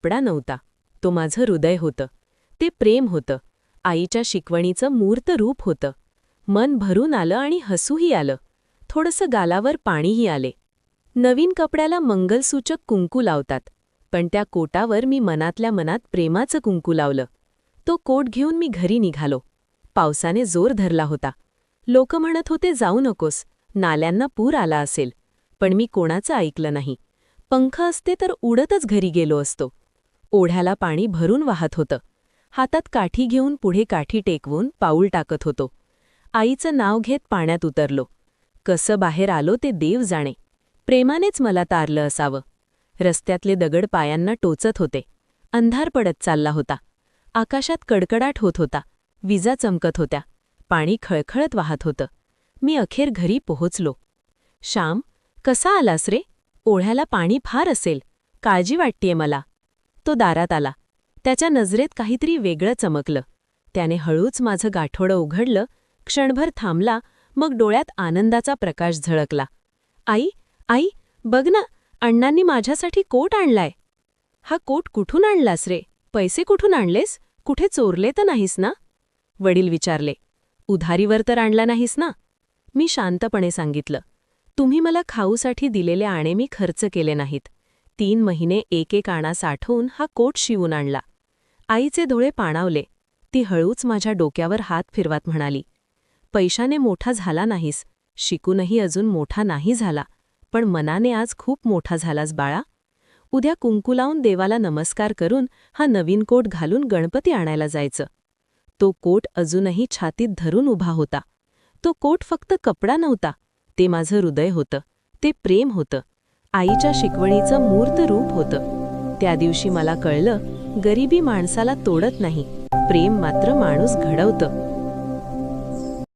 कपडा नव्हता, तो माझं हृदय होतं. ते प्रेम होतं, आईच्या शिकवणीचं मूर्त रूप होतं. मन भरून आलं आणि हसूही आलं. थोडंसं गालावर पाणीही आले. नवीन कपड्याला मंगलसूचक कुंकू लावतात, पण त्या कोटावर मी मनातल्या मनात प्रेमाचं कुंकू लावलं. तो कोट घेऊन मी घरी निघालो. पावसाने जोर धरला होता. लोक म्हणत होते जाऊ नकोस, नाल्यांना पूर आला असेल. पण मी कोणाचं ऐकलं नाही. पंख असते तर उडतच घरी गेलो असतो. ओढ्याला पाणी भरून वाहत होतं. हातात काठी घेऊन पुढे काठी टेकवून पाऊल टाकत होतो. आईचं नाव घेत पाण्यात उतरलो. कसं बाहेर आलो ते देव जाणे. प्रेमानेच मला तारलं असावं. रस्त्यातले दगड पायांना टोचत होते. अंधार पडत चालला होता. आकाशात कडकडाट होत होता. विजा चमकत होत्या. पाणी खळखळत वाहत होतं. मी अखेर घरी पोहोचलो. श्याम, कसा आलास रे? ओढ्याला पाणी फार असेल, काळजी वाटतेय मला. तो दारात आला. त्याच्या नजरेत काहीतरी वेगळं चमकलं. त्याने हळूच माझं गाठोडं उघडलं, क्षणभर थांबला, मग डोळ्यात आनंदाचा प्रकाश झळकला. आई, आई, बघ ना, अण्णांनी माझ्यासाठी कोट आणलाय. हा कोट कुठून आणलास रे? पैसे कुठून आणलेस? कुठे चोरले तर नाहीस ना? वडील विचारले. उधारीवर तर आणला नाहीस ना? मी शांतपणे सांगितलं. तुम्ही मला खाऊसाठी दिलेले आणे मी खर्च केले नाहीत. 3 महिने एक आणा साठवून हा कोट शिवून आणला. आईचे डोळे पाणावले. ती हळूच माझ्या डोक्यावर हात फिरवत म्हणाली, पैशाने मोठा झाला नाहीस, शिकूनही अजून मोठा नाही झाला, पण मनाने आज खूप मोठा झालास बाळा. उद्या कुंकू लावून देवाला नमस्कार करून हा नवीन कोट घालून गणपती आणायला जायचं. तो कोट अजूनही छातीत धरून उभा होता. तो कोट फक्त कपडा नव्हता, ते माझं हृदय होतं, ते प्रेम होतं, आईच्या शिकवणीचं मूर्त रूप होतं. त्या दिवशी मला कळलं, गरिबी माणसाला तोडत नाही, प्रेम मात्र माणूस घडवतं.